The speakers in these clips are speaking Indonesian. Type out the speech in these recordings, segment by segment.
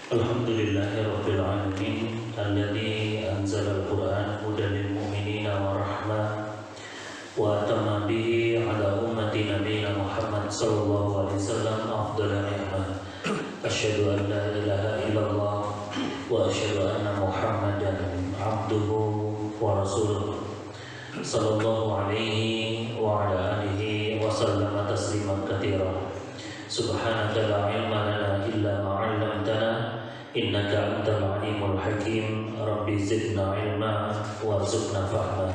Alhamdulillahirabbil alamin alladzi anzala al-Qur'ana hudan lil mu'minina wa rahmah wa atamma bihi ala ummati nabiyina Muhammad sallallahu alaihi wasallam afdhalal ni'mah. Asyhadu an la ilaha illallah wa asyhadu anna Muhammadan abduhu wa rasuluh sallallahu alaihi wa ala alihi wa sallama tasliman katsira. Subhanaka la ilma lana illa ma 'allamtana innaka antal alimul hakim. Rabbi zidna ilma warzuqna fahma.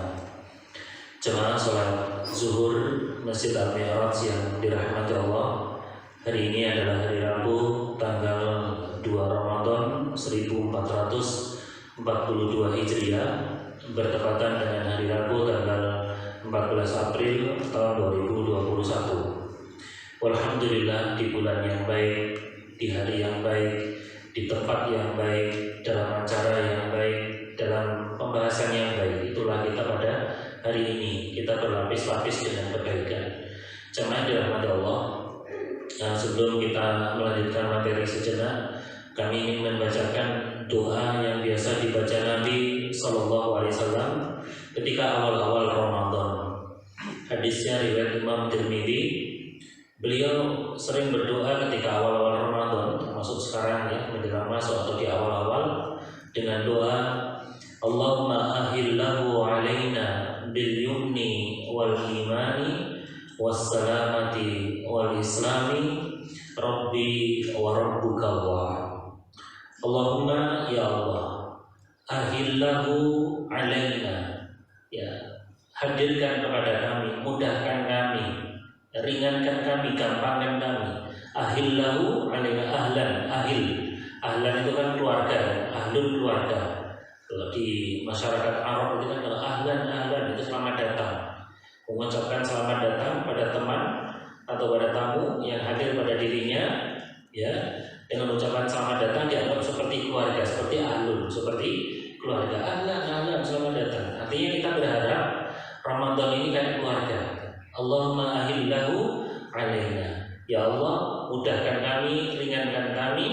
Jemaah salat zuhur Masjid Al-Mi'raj yang dirahmati Allah, hari ini adalah hari Rabu tanggal 2 Ramadan 1442 Hijriah, bertepatan dengan hari Rabu tanggal 14 April tahun 2021. Alhamdulillah, di bulan yang baik, di hari yang baik, di tempat yang baik, dalam acara yang baik, dalam pembahasan yang baik, itulah kita pada hari ini. Kita berlapis-lapis dengan kebaikan. Jemaah dirahmati Allah, sebelum kita melanjutkan materi sejenak, kami ingin membacakan doa yang biasa dibaca Nabi Sallallahu Alaihi Wasallam ketika awal-awal Ramadan. Hadisnya riwayat Imam Tirmidzi. Beliau sering berdoa ketika awal-awal Ramadan, termasuk sekarang ya, menjelang masuk atau di awal-awal, dengan doa Allahumma ahillahu alaina bil yumni wal imani was salamati wal islami rabbi wa rabbuka Allah. Allahumma ya Allah, ahillahu alaina, ya, hadirkan kepada kami, mudahkan kami, ringankan kami, gampangkan kami. Ahillahu alaina, ahlan itu kan keluarga, ahlun keluarga. Kalau di masyarakat Arab itu kan kalau ahlan itu selamat datang, mengucapkan selamat datang pada teman atau pada tamu yang hadir pada dirinya, ya, dengan ucapan selamat datang dianggap seperti keluarga, seperti ahlun, seperti keluarga. Ahlan selamat datang. Artinya kita berharap Ramadan ini kayak keluarga. Allahumma ahillahu alaina, ya Allah, mudahkan kami, ringankan kami,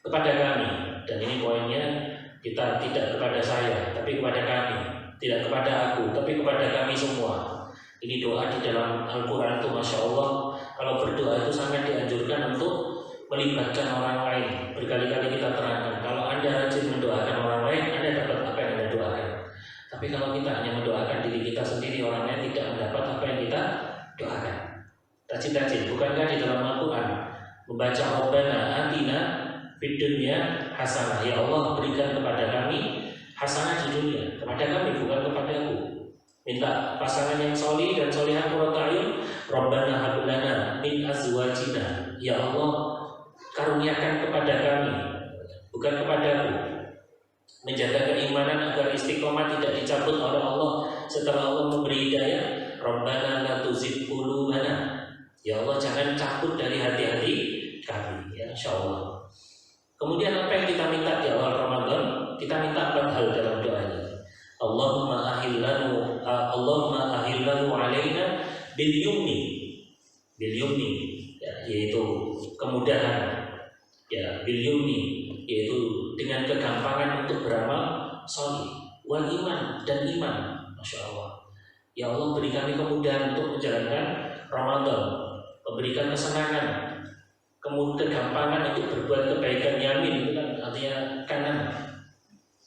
kepada kami. Dan ini poinnya, kita tidak kepada saya, tapi kepada kami, tidak kepada aku, tapi kepada kami semua. Ini doa di dalam Al-Quran itu Masya Allah, kalau berdoa itu sangat dianjurkan untuk melibatkan orang lain. Berkali-kali kita terangkan, kalau Anda rajin mendoakan orang lain, Anda dapat apa yang Anda doakan. Tapi kalau kita hanya mendoakan diri kita sendiri, orang lain tidak mendapat apa yang kita doakan. Rajin-rajin, bukankah di dalam Al-Quran membaca Rabbana atina fid dunya hasanah, ya Allah berikan kepada kami hasanah di dunia, kepada kami bukan kepada aku. Minta pasangan yang solih dan solihah qurrata a'yun. Rabbana hab lana min azwajina, ya Allah karuniakan kepada kami, bukan kepada aku. Menjaga keimanan agar istiqomah tidak dicabut oleh Allah setelah Allah memberi hidayah. Rabbana la tuzigh qulubana, ya Allah jangan cabut dari hati-hati kami, ya insyaallah. Kemudian apa yang kita minta di awal Ramadan? Kita minta 4 hal dalam doanya. Allahumma ahillahu alaina bil yumni, ya, yaitu kemudahan, ya, bil yumni, yaitu dengan kegampangan untuk beramal salih, wal iman, dan iman. Masya Allah, ya Allah beri kami kemudahan untuk menjalankan Ramadan, memberikan kesenangan, kemudian kegampangan untuk berbuat kebaikan. Yamin itu kan artinya kanan.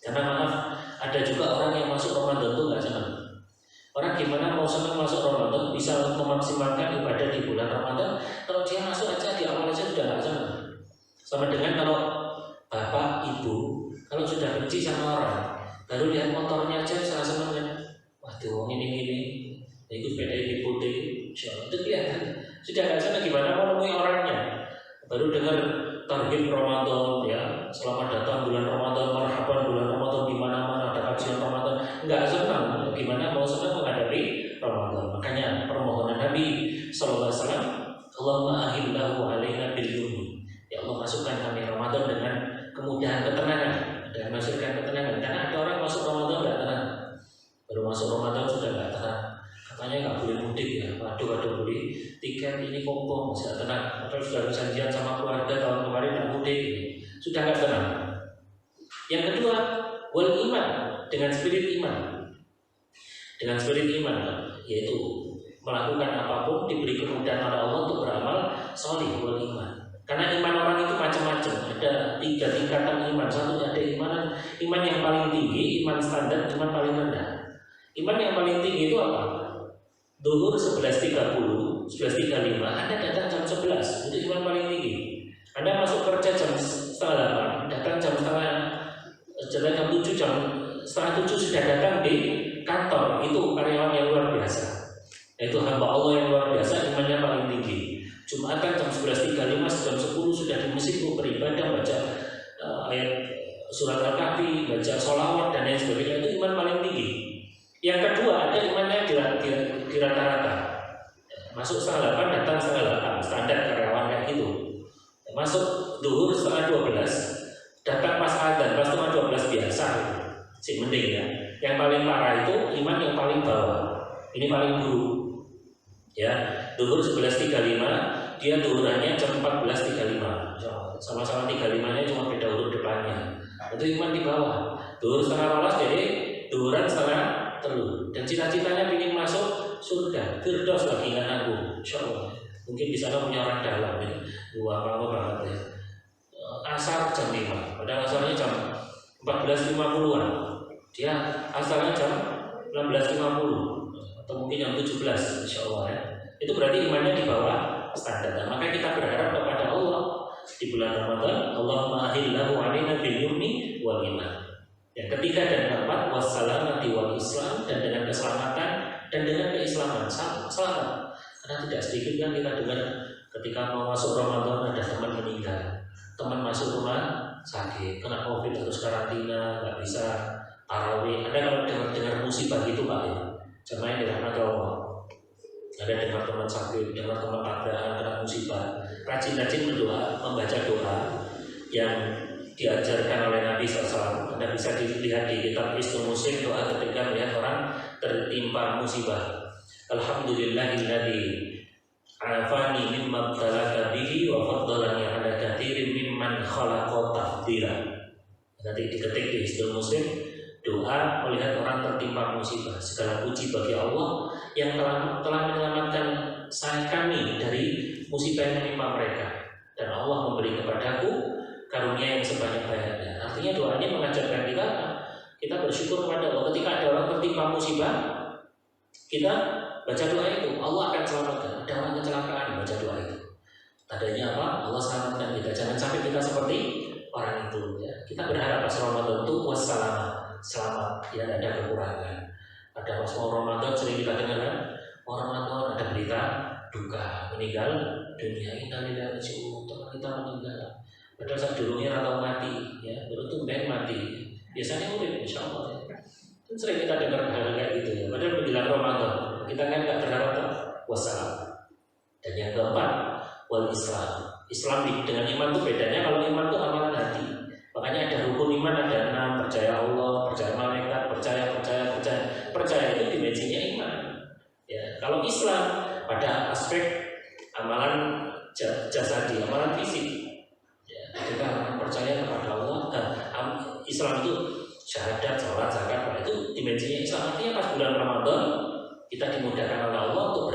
Karena maaf, ada juga orang yang masuk Ramadan itu nggak senang. Orang gimana mau senang masuk Ramadan, bisa memaksimalkan ibadah di bulan Ramadan, kalau dia masuk aja di awal aja sudah nggak senang. Sama dengan kalau bapak, ibu, kalau sudah benci sama orang, baru lihat motornya aja salah senang kan. Waduh, ini ikut sepeda ini putih, itu kelihatan. Sudah nggak senang, gimana mau nemui orangnya? Baru dengar target Ramadan, ya, selamat datang bulan Ramadan, marhaban bulan Ramadan, di mana-mana ada kajian Ramadan, nggak senang. Gimana mau senang menghadapi Ramadan? Makanya permohonan Nabi Sallallahu Alaihi Wasallam, Allahumma ahillahu alaina bil yumni, ya Allah masukkan kami Ramadan dengan kemudahan, ketenangan, dan masukkan ketenangan. Karena ada orang masuk Ramadan nggak tenang, baru masuk Ramadan sudah nggak tenang. Katanya nggak boleh mudik ya, waduh beli tiket ini kompong, masih tenang. Padahal sudah berjanjian sama keluarga tahun kemarin nggak mudik, sudah nggak benar. Yang kedua, wal iman, dengan spirit iman. Dengan spirit iman, yaitu melakukan apapun diberi kemudahan oleh Allah untuk beramal sholih wal iman. Karena iman orang itu macam-macam. Ada 3 tingkatan iman. Satu ada iman yang paling tinggi, iman standar, iman paling rendah. Iman yang paling tinggi itu apa? Duhur 11.30, 11.35, Anda datang jam 11, itu iman paling tinggi. Anda masuk kerja jam setengah 8, datang jam 7, jam setengah 7 sudah datang di kantor, itu karyawan yang luar biasa. Itu hamba Allah yang luar biasa, imannya paling tinggi. Jumatan jam 11.35, jam 10 sudah di masjid beribadah, baca ayat surat Al-Kahfi, baca sholawat dan lain sebagainya, itu iman paling tinggi. Yang kedua ada imannya di rata-rata. Masuk setengah 8, datang setengah 8, standar karyawan kayak gitu. Masuk duhur setengah 12, datang pas adzan, pas setengah 12 biasa, sih mending ya. Yang paling parah itu iman yang paling bawah. Ini paling buruk. Ya, duhur 11.35, dia duhurannya jam 14.35. Sama-sama 35-nya cuma beda huruf depannya. Itu iman di bawah. Duhur setengah 12 jadi duhuran setengah terus. Dan cita-citanya ingin masuk surga. Firdaus lagi ingat aku. Insyaallah. Mungkin di sana punya orang dalam ya. Wah, apa banget ya. Asar jam 5. Padahal asalnya jam 14.50-an. Dia asalnya jam 16.50. Atau mungkin jam 17, insyaallah ya. Itu berarti imannya di bawah standar. Nah, maka kita berharap kepada Allah di bulan Ramadan, Allahumma ahillahu alaina bil yumni wal iman. Yang ketiga dan keempat, wassalamati wal Islam, dan dengan keselamatan dan dengan keislaman. Selamat. Karena tidak sedikit kan kita dengar ketika mau masuk Ramadan ada teman meninggal, teman masuk rumah sakit, kena COVID terus karantina, nggak bisa tarawih. Ada kalau dengar musibah gitu Pak ya. Jemaah yang dirahmati Allah, ada dengar teman sakit, dengar teman tabrakan, kena musibah, rajin-rajin berdoa, membaca doa yang diajarkan oleh Nabi SAW. Anda bisa dilihat di kitab Hisnul Muslim, doa ketika melihat orang tertimpa musibah. Alhamdulillahilladzi afani mimma btalaka bihi wa faddalani ala katsirin mimman khalaqa tafdila. Nanti diketik di Hisnul Muslim, doa melihat orang tertimpa musibah. Segala puji bagi Allah yang telah menyelamatkan kami dari musibah yang menimpa mereka, dan Allah memberi kepadaku karunia yang sebanyak-banyaknya. Artinya doa ini mengajarkan kita bersyukur kepada Allah. Ketika ada orang tertimpa musibah, kita baca doa itu, Allah akan selamatkan. Ada orang kecelakaan, baca doa itu. Tadanya apa? Allah selamatkan kita. Jangan sampai kita seperti orang itu ya. Kita berharap pas Ramadan itu wassalam, selamat, tidak ada kekurangan. Ada pas mau Ramadan sering kita dengar kan, Ramadan ada berita duka, meninggal dunia. Innalillahi wa inna ilaihi raji'un. Teman kita meninggal. Padahal saat dulunya atau mati, ya, baru tumben mati. Biasanya urip, insyaallah. Ya. Kan sering kita dengar hal kayak gitu ya. Padahal menjelang Ramadan, kita kan nggak berharap wassalam. Dan yang keempat, wal Islam. Islam dengan iman itu bedanya. Kalau iman itu amalan hati. Makanya ada rukun iman, ada 6, percaya Allah, percaya malaikat, percaya itu dimensinya iman. Ya, kalau Islam pada aspek amalan jasadi, amalan fisik. Ya, kita percaya kepada Allah. Islam itu syahadat, salat, zakat, itu dimensinya Islam. Artinya pas bulan Ramadan kita dimudahkan oleh Allah untuk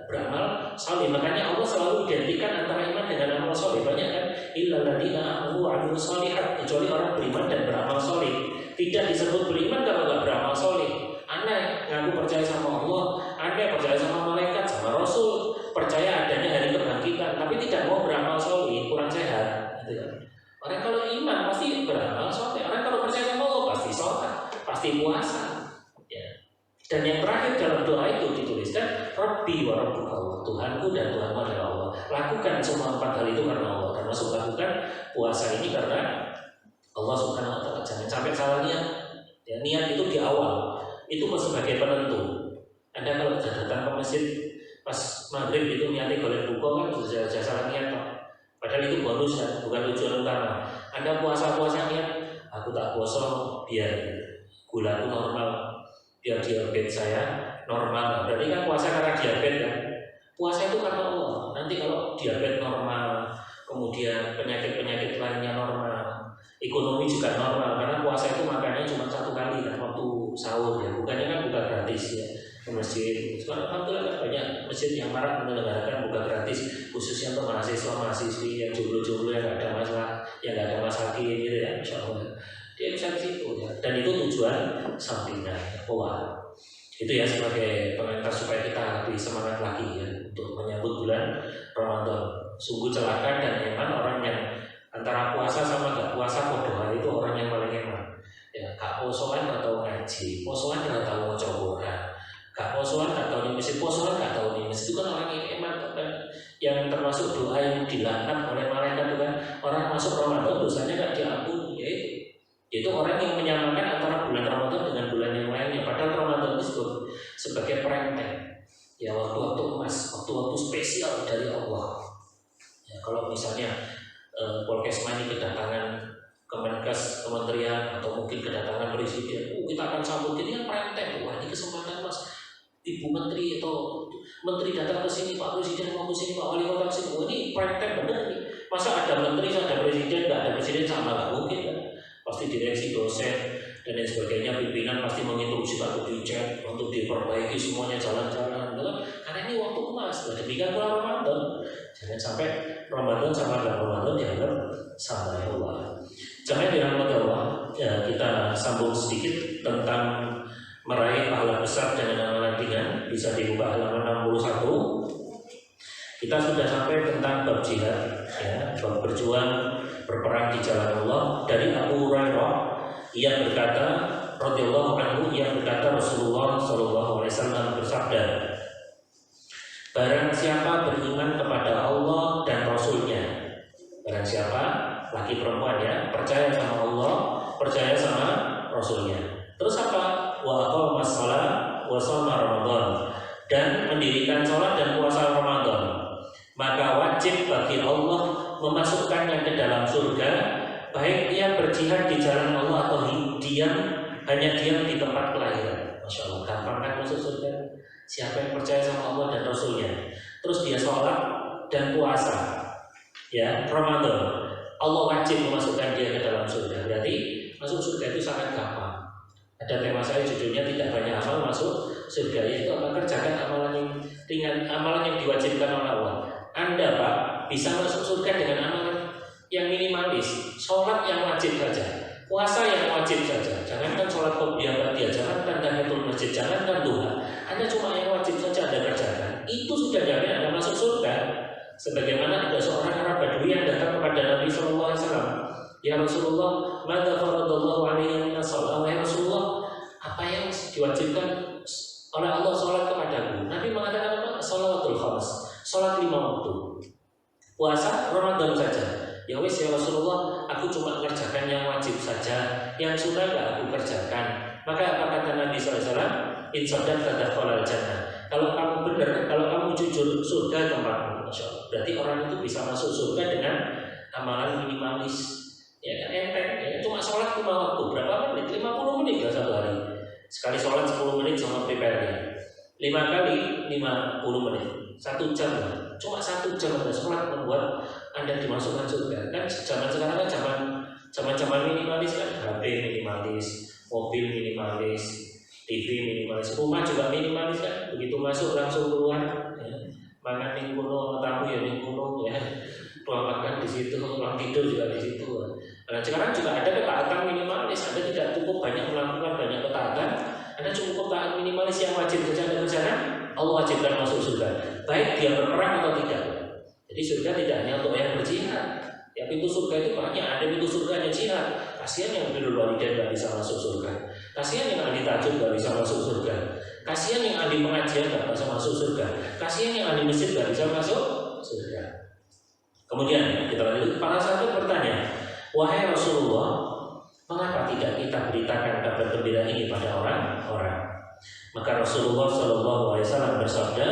beramal saleh. Makanya Allah selalu identikan antara iman dengan amal saleh. Banyak kan, illal ladzina amanu wa amilus shalihat, kecuali orang beriman dan beramal saleh. Tidak disebut beriman kalau nggak beramal saleh. Anda ngaku percaya sama Allah, Anda percaya sama malaikat, sama Rasul, percaya adanya hari kebangkitan, tapi tidak mau beramal saleh, kurang sehat. Gitu kan? Orang kalau iman pasti beramal saleh. Orang kalau percaya sama Allah pasti sholat, pasti puasa. Ya. Dan yang terakhir dalam doa itu dituliskan Rabbi wa Rabbuka Allah, Tuhanku dan Tuhanmu adalah Allah. Lakukan semua 4 hal itu karena Allah. Termasuk lakukan puasa ini karena Allah Subhanahu wa Ta'ala. Jangan sampai salah niat. Ya, niat itu di awal itu sebagai penentu. Anda kalau datang ke masjid pas maghrib itu niatnya golek buka kan sudah salah niat Pak. Padahal itu bonus kan, bukan tujuan utama. Anda puasa niat, aku tak puasa biar gulaku normal, biar diabetes saya normal. Berarti kan puasa karena diabetes kan. Puasa itu karena Allah. Nanti kalau diabetes normal, kemudian penyakit-penyakit lainnya normal, Ekonomi juga normal karena puasa itu makannya cuma satu kali kan waktu sahur ya, bukannya kan buka gratis ya ke masjid. Sekarang alhamdulillah kan banyak masjid yang marak menyelenggarakan buka gratis khususnya untuk mahasiswa-mahasiswi yang jomblo-jomblo yang nggak ada masalah, yang nggak ada masalah gitu ya, insya Allah dia bisa di situ ya. Dan itu tujuan sampingnya wah. Itu ya sebagai pengantar supaya kita lebih semangat lagi ya untuk menyambut bulan Ramadan. Sungguh celaka dan eman orang yang antara puasa sama gak puasa podo itu orang yang paling eman. Ya, gak posoan atau ngaji, posoan gak tahu mau Quran, gak posoan gak tahu nih mesti posoan gak tahu nih mesti, itu kan orang yang eman kan, yang termasuk doa yang dilaknat oleh malaikat itu kan, orang masuk Ramadan dosanya gak diampuni ya itu orang yang menyamakan antara bulan Ramadan dengan bulan yang lainnya. Padahal Ramadan disebut sebagai perenteng ya, waktu-waktu emas, waktu-waktu spesial dari Allah ya. Kalau misalnya Polkesma ini kedatangan Kemenkes, kementerian atau mungkin kedatangan presiden, kita akan sambut ini kan perenteng, wah ini kesempatan mas, ibu menteri atau menteri datang ke sini, Pak Presiden mau ke sini, Pak Wali Kota ke sini, wah ini perenteng bener nih. Masa ada menteri, ada presiden, nggak ada presiden sama, nggak mungkin kan? Pasti direksi, dosen dan lain sebagainya, pimpinan pasti menginstruksi Pak Dirjen untuk diperbaiki semuanya jalan-jalan, gitu kan? Karena ini waktu emas. Demikian pula Ramadan. Jangan sampai Ramadan sama dengan Ramadan dianggap sama ya Allah. Jangan dirahmati Allah. Ya, kita sambung sedikit tentang meraih pahala besar dengan amalan ringan. Bisa dibuka halaman 61. Kita sudah sampai tentang bab jihad, ya, bab berjuang berperang di jalan Allah. Dari Abu Hurairah ia berkata, radhiyallahu anhu, ia berkata Rasulullah sallallahu alaihi wasallam bersabda, barang siapa beriman kepada Allah dan Rasulnya, barang siapa laki perempuan ya, percaya sama Allah, percaya sama Rasulnya. Terus apa? Wa aqamas shalah wa shoma Ramadan, dan mendirikan sholat dan puasa Ramadan, maka wajib bagi Allah memasukkannya ke dalam surga, baik ia berjihad di jalan Allah atau hanya diam di tempat kelahiran. Masya Allah, gampang kan masuk surga? Siapa yang percaya sama Allah dan Rasulnya, terus dia sholat dan puasa ya Ramadan, Allah wajib memasukkan dia ke dalam surga. Berarti masuk surga itu sangat gampang. Ada tema saya judulnya tidak banyak amal masuk surga, yaitu apa? Kerjakan amalan yang ringan, amalan yang diwajibkan oleh Allah. Anda Pak bisa masuk surga dengan amalan yang minimalis, sholat yang wajib saja, puasa yang wajib saja. Jangankan sholat qobliyah ba'diyah, jangankan tahiyatul masjid, jangankan duha, Anda cuma yang wajib saja Anda kerjakan, itu sudah jamin Anda masuk surga. Sebagaimana ada seorang Arab Badui yang datang kepada Nabi SAW, ya Rasulullah, madza faradallahu alaihi minas shalah, ya Rasulullah, apa yang diwajibkan oleh Allah sholat kepadaku? Nabi mengatakan apa? Shalawatul khams, sholat 5 waktu, puasa Ramadan saja. Ya wis ya Rasulullah, aku cuma mengerjakan yang wajib saja, yang sunnah gak aku kerjakan. Maka apa kata Nabi SAW? Insadat tadakhalal jannah. Kalau kamu benar, kalau kamu jujur, surga tempatmu. Masya Allah. Berarti orang itu bisa masuk surga dengan amalan minimalis. Ya kan enteng, ya, cuma sholat 5 waktu, berapa menit? 50 menit lah satu hari. Sekali sholat 10 menit sama prepare-nya. 5 kali 50 menit, 1 jam lah. Cuma 1 jam Anda sholat membuat Anda dimasukkan surga. Kan zaman sekarang kan zaman minimalis kan, HP minimalis, mobil minimalis, TV minimalis, rumah juga minimalis kan. Begitu masuk langsung keluar, ya. Makan ning kuno, tamu ya ning kuno, ya. Ruang makan di situ, ruang tidur juga di situ. Nah, sekarang juga ada ketaatan minimalis. Anda tidak cukup banyak melakukan banyak ketaatan, Anda cukup taat minimalis yang wajib saja Anda kerjakan, Allah wajibkan masuk surga, baik dia berperang atau tidak. Jadi surga tidak hanya untuk yang berjihad. Ya, pintu surga itu banyak, ada pintu surganya jihad. Kasihan yang birrul walidain nggak bisa masuk surga. Kasihan yang ahli tahajud nggak bisa masuk surga. Kasihan yang ahli pengajian nggak bisa masuk surga. Kasihan yang ahli masjid nggak bisa masuk surga. Kemudian kita lanjut. Para sahabat bertanya, wahai Rasulullah, mengapa tidak kita beritakan kabar gembira ini pada orang-orang? Maka Rasulullah SAW bersabda,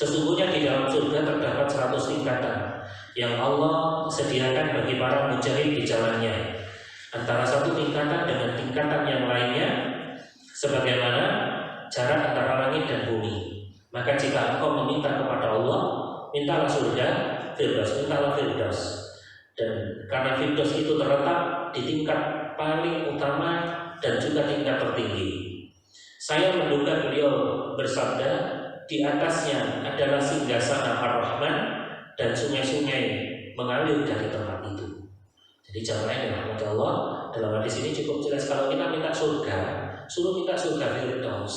sesungguhnya di dalam surga terdapat 100 tingkatan yang Allah sediakan bagi para mujahid di jalannya. Antara satu tingkatan dengan tingkatan yang lainnya sebagaimana jarak antara langit dan bumi. Maka jika engkau meminta kepada Allah, mintalah surga Firdaus, mintalah Firdaus. Dan karena Firdaus itu terletak di tingkat paling utama dan juga tingkat tertinggi, saya menduga beliau bersabda, di atasnya adalah singgasana Ar-Rahman dan sungai-sungai mengalir dari tempat itu. Jadi jamaah yang dirahmati Allah, dalam hadis ini cukup jelas kalau kita minta surga, suruh minta surga Firdaus.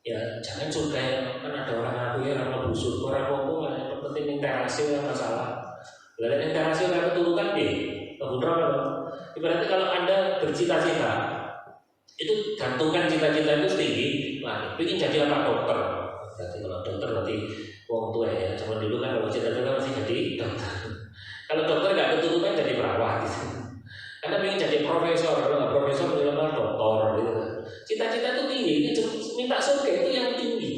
Ya jangan surga yang kan ada orang ngaku ya orang busuk, orang ngomong yang penting minta hasil yang masalah. Lalu minta hasil yang keturutan deh, kebetulan. Ibaratnya kalau Anda bercita-cita, itu gantungkan cita-cita itu setinggi. Nah, ingin jadi apa dokter? Berarti kalau dokter berarti wong tua ya. Cuma dulu kan kalau cita-cita masih jadi dokter. Kalau dokter nggak keturutan jadi perawat gitu. Karena ingin jadi profesor adalah dokter gitu. Cita-cita itu tinggi, ini minta surga itu yang tinggi.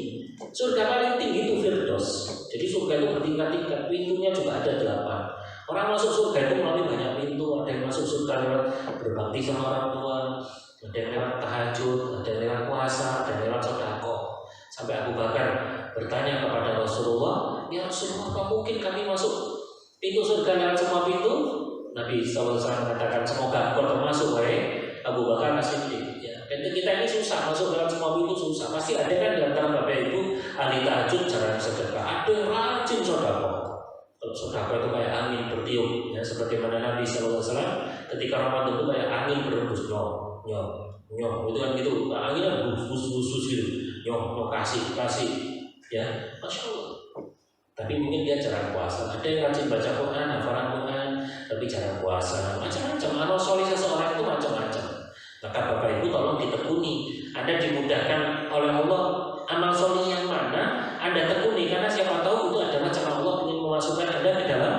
Surga paling tinggi itu Firdaus. Jadi surga itu bertingkat-tingkat, pintunya juga ada 8. Orang masuk surga itu melalui banyak pintu. Ada yang masuk surga lewat berbakti sama orang tua, ada yang lewat tahajud, ada yang lewat puasa, ada yang lewat sedekah. Sampai Abu Bakar bertanya kepada Rasulullah, ya Rasulullah, apa mungkin kami masuk pintu surga lewat semua pintu? Nabi SAW mengatakan, semoga engkau termasuk, wahai Abu Bakar As-Siddiq. Ya, kita ini susah masuk lewat semua pintu, susah. Pasti ada kan di antara bapak ibu ahli tahajud, jarang sedekah. Ada yang rajin sedekah. Kalau sedekah itu kayak angin bertiup, ya, seperti mana Nabi SAW ketika Ramadan itu kayak angin berembus, nyok, itu kan gitu, angin kan bus gitu, nyok kasih, ya, Masya Allah. Tapi mungkin dia jarang puasa. Ada yang rajin baca Quran, hafalan Quran, tapi jarang puasa. Macam-macam. Amal soleh seseorang itu macam-macam. Maka Bapak Ibu tolong ditekuni. Anda dimudahkan oleh Allah amal soleh yang mana Anda tekuni, karena siapa tahu itu adalah cara Allah ingin memasukkan Anda ke dalam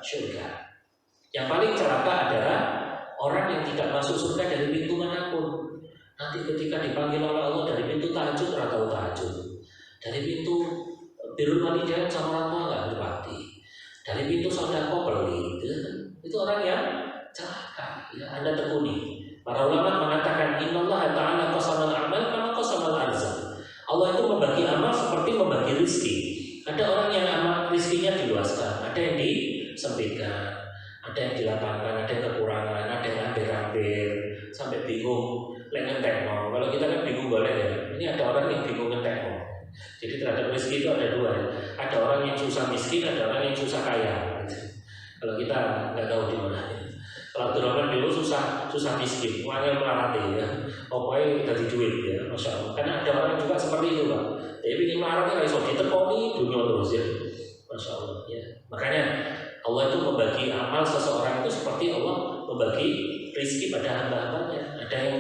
surga. Yang paling celaka adalah orang yang tidak masuk surga dari pintu manapun. Nanti ketika dipanggil oleh Allah dari pintu tahajud, atau tahajud, dari pintu birrul walidain sama orang tua nggak berbakti, dari pintu sedekah pelit, itu orang yang celaka. Ya, Anda tekuni. Para ulama mengatakan innallaha ta'ala qasamal a'mal kama qasamal arzaq. Allah itu membagi amal seperti membagi rezeki. Ada orang yang amal rezekinya diluaskan, ada yang disempitkan, ada yang dilapangkan, ada yang kekurangan, ada yang hampir-hampir sampai bingung ngentekno. Kalau kita kan bingung boleh ya. Ini ada orang yang bingung ngentekno. Jadi terhadap rezeki itu ada dua. Ada orang yang susah miskin, ada orang yang susah kaya. Kalau kita nggak tahu di mana. Kalau Abdurrahman dulu susah miskin, uangnya melarat ya. Pokoknya dari duit ya, Masya Allah. Karena ada orang juga seperti itu Pak. Jadi bikin melaratnya kayak so ditekoni dunia terus ya, Masya Allah ya. Makanya Allah itu membagi amal seseorang itu seperti Allah membagi rezeki pada hamba-hambanya. Ada yang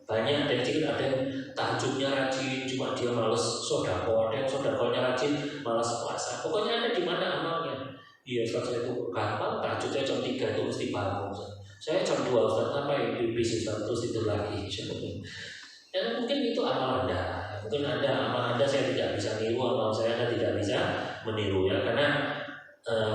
banyak, ada yang sedikit, ada yang tahajudnya rajin, cuma dia males sedekah, ada yang sedekahnya rajin, males puasa. Pokoknya ada di mana amalnya. Iya, Ustaz, saya itu gampang, tahajud saya jam 3 itu mesti bangun. Saya jam 2 Ustaz, apa yang bisnis terus tidur lagi. Dan mungkin itu amal Anda. Mungkin amal Anda saya tidak bisa niru, amal saya Anda tidak bisa meniru ya, karena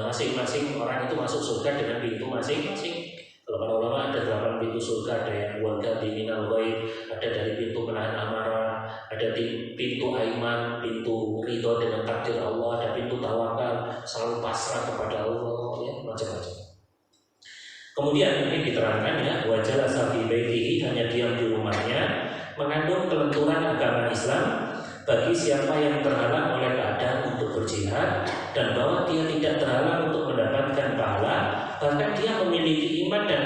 masing-masing orang itu masuk surga dengan pintu masing-masing. Kalau para ulama ada 8 pintu surga, ada yang warga diminal ghaib, ada dari pintu menahan amarah, ada pintu aiman, pintu ridho dengan takdir Allah, ada pintu tawakal, selalu pasrah kepada Allah, ya macam-macam. Kemudian ini diterangkan ya, wajah safi baitihi, hanya diam di rumahnya, mengandung kelenturan agama Islam bagi siapa yang terhalang oleh keadaan untuk berjihad, dan bahwa dia tidak terhalang untuk mendapatkan pahala, bahkan dia memiliki iman dan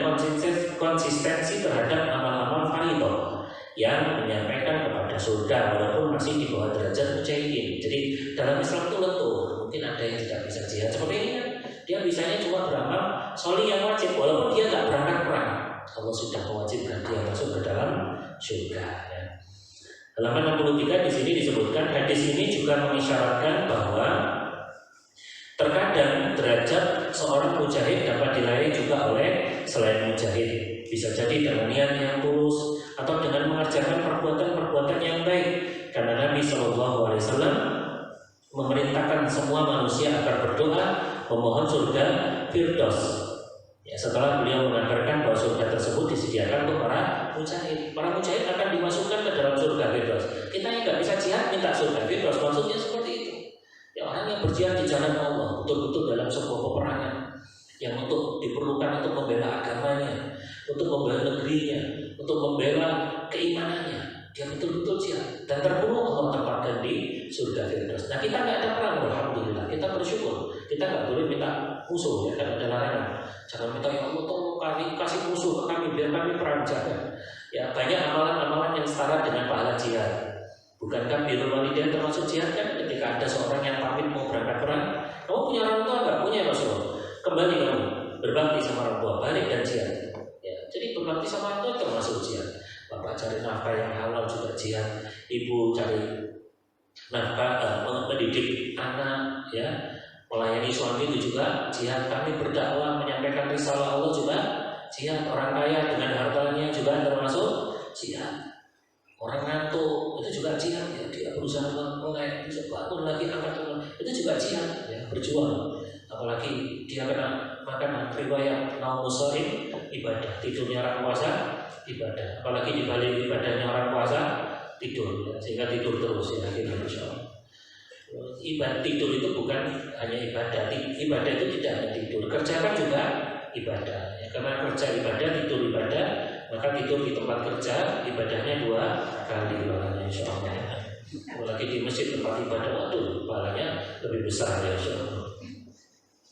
konsistensi terhadap amal-amal fardhu yang menyampaikan kepada surga walaupun masih di bawah derajat mujahidin. Jadi dalam Islam itu lentur. Mungkin ada yang tidak bisa jihad seperti ini kan, dia bisanya cuma beramal soleh yang wajib walaupun dia nggak berangkat perang. Allah sudah mewajibkan dia masuk ke dalam surga ya. Halaman 63 di sini disebutkan, hadis ini juga mengisyaratkan bahwa terkadang derajat seorang mujahid dapat diraih juga oleh selain mujahid. Bisa jadi dengan niat yang tulus atau dengan mengerjakan perbuatan-perbuatan yang baik. Karena Nabi SAW memerintahkan semua manusia agar berdoa memohon surga Firdaus. Ya, setelah beliau mengabarkan bahwa surga tersebut disediakan untuk para mujahid. Para mujahid akan dimasukkan ke dalam surga Firdaus. Kita yang nggak bisa jihad minta surga Firdaus, maksudnya seperti itu. Ya, orang yang berjihad di jalan Allah betul-betul dalam sebuah peperangan yang untuk untuk diperlukan untuk membela agamanya, untuk membela negerinya, untuk membela keimanannya. Dia betul-betul jihad dan terbunuh Allah tempatkan di surga Firdaus. Nah, kita nggak ada perang, alhamdulillah. Kita bersyukur. Kita nggak boleh minta musuh, ya kan ada larangan. Jangan minta ya Allah tolong kami kasih musuh ke kami biar kami perang, jangan. Ya banyak amalan-amalan yang setara dengan pahala jihad. Bukankah birrul walidain termasuk jihad kan? Ketika ada seorang yang pamit mau berangkat perang, kamu punya orang tua nggak? Punya Rasulullah. Kembali kamu berbakti sama orang tua, balik dan jihad. Ya, jadi berbakti sama orang tua termasuk jihad. Bapak cari nafkah yang halal juga jihad. Ibu cari nafkah mendidik anak, ya, melayani suami itu juga jihad. Kami berdakwah menyampaikan risalah Allah juga jihad. Orang kaya dengan hartanya juga termasuk jihad. Orang ngantuk itu juga jihad, ya. Dia berusaha melek, bisa bangun lagi angkat tangan, itu juga jihad, ya, berjuang. Apalagi dia kena makan riwayat naum musafir, ibadah, tidurnya orang puasa ibadah. Apalagi dibalik ibadahnya orang puasa tidur, ya. Sehingga tidur terus ya akhirnya insyaallah. Ibadah tidur itu bukan hanya ibadah. Ibadah itu tidak hanya tidur, kerja kan juga ibadah, ya. Karena kerja ibadah, tidur ibadah, maka tidur di tempat kerja ibadahnya 2 kali pahalanya insyaallah. Apalagi di masjid tempat ibadah, waduh pahalanya lebih besar ya insyaallah.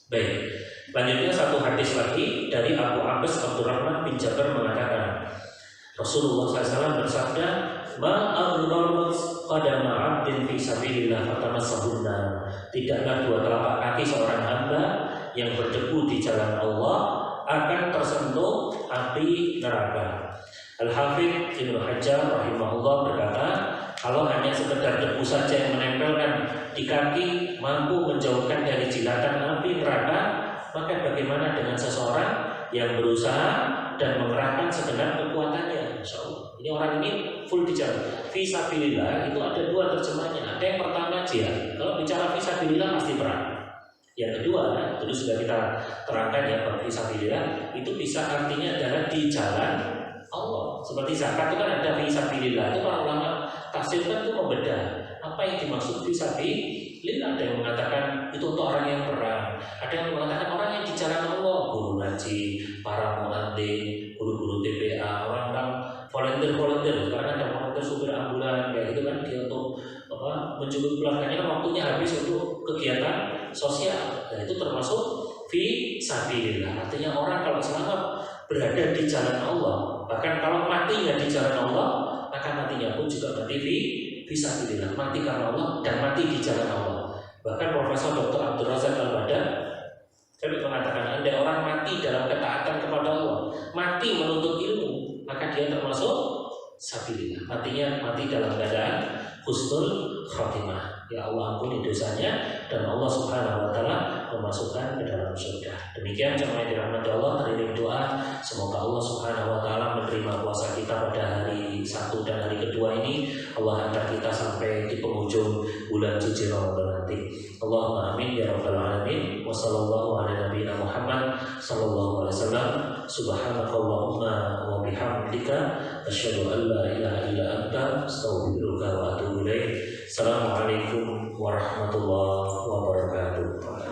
Baik, selanjutnya satu hadis lagi dari Abu Abbas Abdurrahman bin Jabir mengatakan, Rasulullah SAW bersabda, "Ma'aghrarut qadama 'abdin fi sabilillah fatamassahunna." Tidaklah 2 telapak kaki seorang hamba yang berdebu di jalan Allah akan tersentuh api neraka. Al-Hafidz Ibnu Hajar rahimahullah berkata, kalau hanya sekedar debu saja yang menempelkan di kaki mampu menjauhkan dari jilatan api neraka, maka bagaimana dengan seseorang yang berusaha dan mengerahkan segenap kekuatannya? Insyaallah. Ini orang ini full bicara. Fisabilillah itu ada 2 terjemahnya. Ada yang pertama jihad. Kalau bicara fisabilillah pasti perang. Yang kedua, dulu sudah kita terangkan ya, fisabilillah itu bisa artinya adalah di jalan Allah. Seperti zakat itu kan ada fisabilillah. Itu para ulama tafsirkan itu membedah apa yang dimaksud fisabilillah. Ada yang mengatakan itu untuk orang yang perang. Ada yang mengatakan orang yang di jalan Allah, guru ngaji, para muadzin, guru-guru TPA, orang-orang volunteer. Karena ada volunteer supir ambulan kayak gitu kan, dia untuk menjemput keluarganya kan waktunya habis untuk kegiatan sosial. Dan itu termasuk fisabilillah. Artinya orang kalau selama berada di jalan Allah, bahkan kalau matinya di jalan Allah, maka matinya pun juga mati fisabilillah, mati karena Allah dan mati di jalan Allah. Bahkan Profesor Dr. Abdul Razak Al-Badar sampai mengatakan, andai orang mati dalam ketaatan kepada Allah, mati menuntut ilmu, maka dia termasuk sabilillah. Matinya mati dalam keadaan husnul khatimah. Ya Allah ampuni dosanya dan Allah Subhanahu wa taala memasukkan ke dalam surga. Demikian jemaah dirahmati Allah, teriring doa semoga Allah Subhanahu wa taala menerima puasa kita pada hari 1 dan hari kedua ini. Allah hantar kita sampai di penghujung bulan suci Ramadan nanti. Allahumma amin ya rabbal alamin. Wa sallallahu ala nabiyina Muhammad sallallahu alaihi wasallam. Subhanakallahumma wa bihamdika asyhadu an la ilaha illa anta astaghfiruka wa atubu ilaik. Assalamualaikum warahmatullahi wabarakatuh.